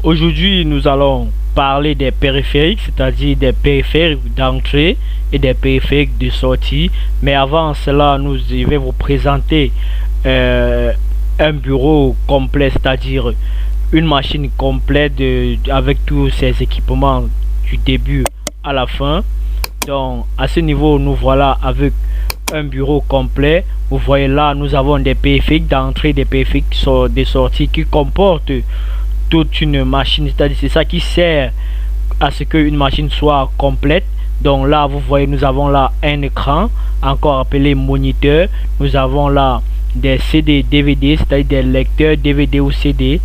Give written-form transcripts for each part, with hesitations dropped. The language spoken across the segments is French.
Aujourd'hui, nous allons parler des périphériques, c'est-à-dire des périphériques d'entrée et des périphériques de sortie. Mais avant cela, je vais vous présenter euh, un bureau complet, c'est-à-dire une machine complète avec tous ses équipements du début à la fin. Donc, à ce niveau, nous voilà avec un bureau complet. Vous voyez là, nous avons des périphériques d'entrée, des périphériques de sortie qui comportent toute une machine, c'est-à-dire c'est ça qui sert à ce qu'une machine soit complète. Donc là, vous voyez, nous avons là un écran, encore appelé moniteur. Nous avons là des CD, DVD, c'est-à-dire des lecteurs DVD ou CD.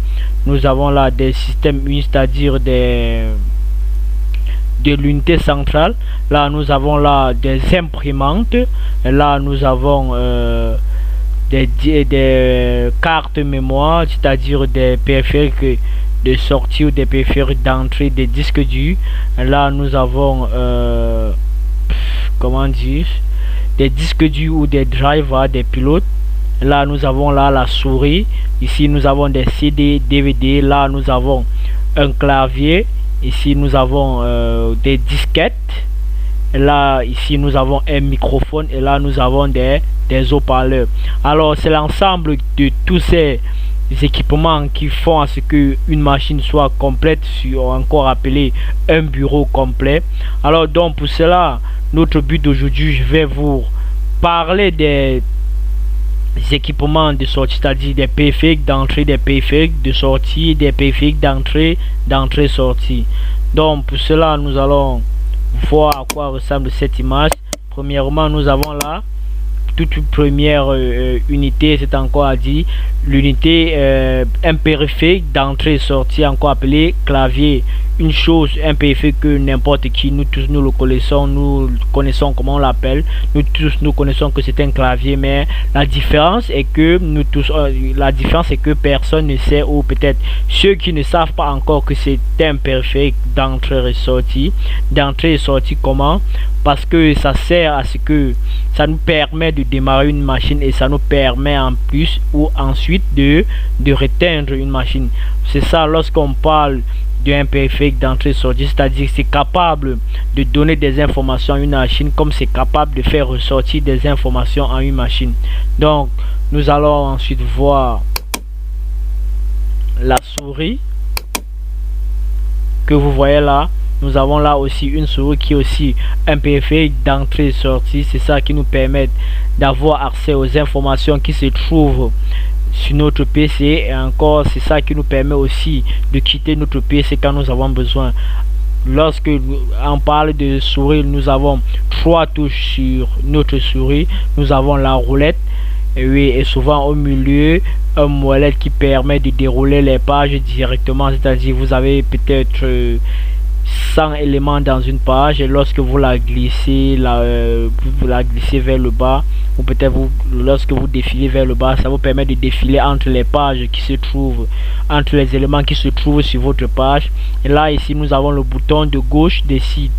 Nous avons là des systèmes uniques, c'est-à-dire de l'unité centrale. Là, nous avons là des imprimantes. Et là, nous avons des cartes mémoire, c'est-à-dire des périphériques de sortie ou des périphériques d'entrée des disques durs. Là, nous avons comment dire, des disques durs ou des drivers, des pilotes. Là, nous avons là la souris. Ici, nous avons des CD, DVD. Là, nous avons un clavier. Ici, nous avons des disquettes. Là, ici, nous avons un microphone. Et là, nous avons des haut-parleurs. Alors, c'est l'ensemble de tous ces équipements qui font à ce que une machine soit complète, encore appelé un bureau complet. Alors, donc, pour cela, notre but d'aujourd'hui, je vais vous parler des équipements de sortie, c'est-à-dire des périphériques d'entrée, des périphériques de sortie, des périphériques d'entrée-sortie. Donc, pour cela, nous allons voir à quoi ressemble cette image. Premièrement, nous avons là toute première unité, c'est encore à dire l'unité un périphérique d'entrée-sortie, encore appelé clavier. Une chose, un périphérique que n'importe qui, nous tous nous le connaissons comment on l'appelle. Nous tous nous connaissons que c'est un clavier, mais la différence est que personne ne sait, ou peut-être ceux qui ne savent pas encore que c'est un périphérique d'entrée et sortie. D'entrée et sortie comment? Parce que ça sert à ce que ça nous permet de démarrer une machine et ça nous permet en plus ou ensuite de réteindre une machine. C'est ça lorsqu'on parle d'un périphérique d'entrée-sortie, c'est-à-dire c'est capable de donner des informations à une machine comme c'est capable de faire ressortir des informations à une machine. Donc nous allons ensuite voir la souris que vous voyez là. Nous avons là aussi une souris qui est aussi un périphérique d'entrée-sortie. C'est ça qui nous permet d'avoir accès aux informations qui se trouvent sur notre PC, et encore c'est ça qui nous permet aussi de quitter notre PC quand nous avons besoin. Lorsque on parle de souris, nous avons trois touches sur notre souris. Nous avons la roulette, et oui, et souvent au milieu un molette qui permet de dérouler les pages directement, c'est-à-dire vous avez peut-être 100 éléments dans une page, et lorsque vous la glissez, vous la glissez vers le bas, ou peut-être lorsque vous défilez vers le bas, ça vous permet de défiler entre les pages qui se trouvent, entre les éléments qui se trouvent sur votre page. Et là ici nous avons le bouton de gauche décide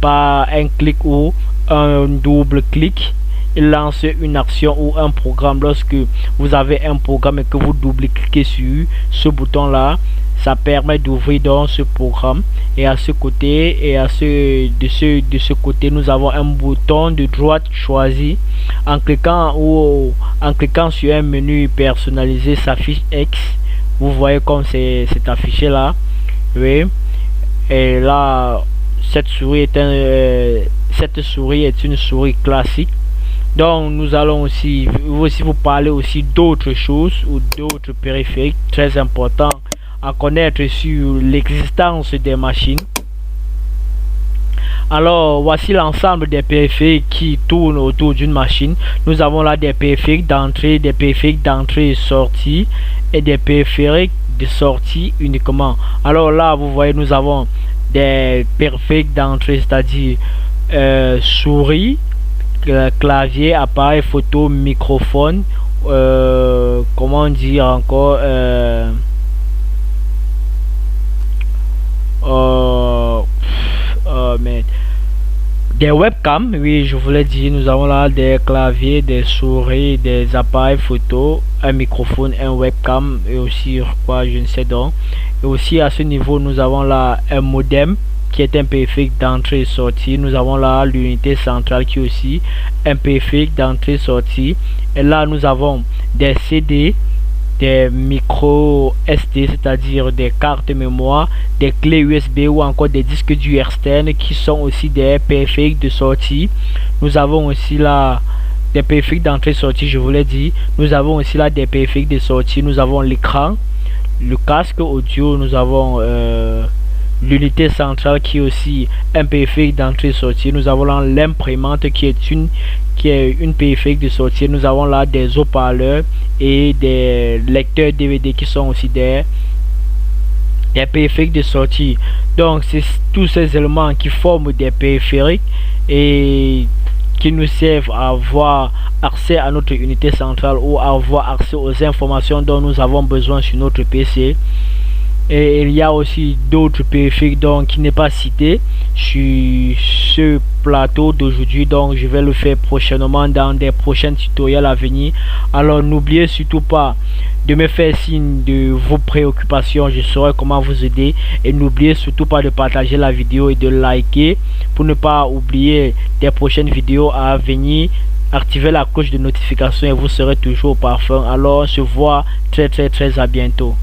par un clic ou un double clic, il lance une action ou un programme. Lorsque vous avez un programme et que vous double-cliquez sur ce bouton là, ça permet d'ouvrir dans ce programme. Et à ce côté et de ce côté, nous avons un bouton de droite choisi. En cliquant sur un menu personnalisé, s'affiche X. Vous voyez comme c'est affiché là. Oui. Et là, cette souris est une souris classique. Donc nous allons aussi vous parler aussi d'autres choses ou d'autres périphériques très importants à connaître sur l'existence des machines. Alors voici l'ensemble des périphériques qui tournent autour d'une machine. Nous avons là des périphériques d'entrée, des périphériques d'entrée et sortie, et des périphériques de sortie uniquement. Alors là vous voyez, nous avons des périphériques d'entrée, c'est-à-dire souris, clavier, appareil photo, microphone, comment dire encore, mais Des webcams, oui, je voulais dire, nous avons là des claviers, des souris, des appareils photo, un microphone, un webcam et aussi quoi, je ne sais donc. Et aussi à ce niveau, nous avons là un modem qui est un périphérique d'entrée et sortie. Nous avons là l'unité centrale qui est aussi un périphérique d'entrée et sortie. Et là, nous avons des CD, des micros SD, c'est-à-dire des cartes mémoire, des clés USB ou encore des disques durs externes qui sont aussi des périphériques de sortie. Nous avons aussi là des périphériques d'entrée-sortie, je vous l'ai dit. Nous avons aussi là des périphériques de sortie. Nous avons l'écran, le casque audio, nous avons l'unité centrale qui est aussi un périphérique d'entrée-sortie. Nous avons là l'imprimante qui est une périphérique de sortie. Nous avons là des haut-parleurs et des lecteurs DVD qui sont aussi des périphériques de sortie. Donc c'est tous ces éléments qui forment des périphériques et qui nous servent à avoir accès à notre unité centrale ou à avoir accès aux informations dont nous avons besoin sur notre PC. Et il y a aussi d'autres périphériques donc qui n'est pas cité sur ce plateau d'aujourd'hui, donc je vais le faire prochainement dans des prochains tutoriels à venir. Alors n'oubliez surtout pas de me faire signe de vos préoccupations, je saurai comment vous aider. Et n'oubliez surtout pas de partager la vidéo et de liker pour ne pas oublier des prochaines vidéos à venir. Activez la cloche de notification et vous serez toujours au parfum. Alors on se voit très à bientôt.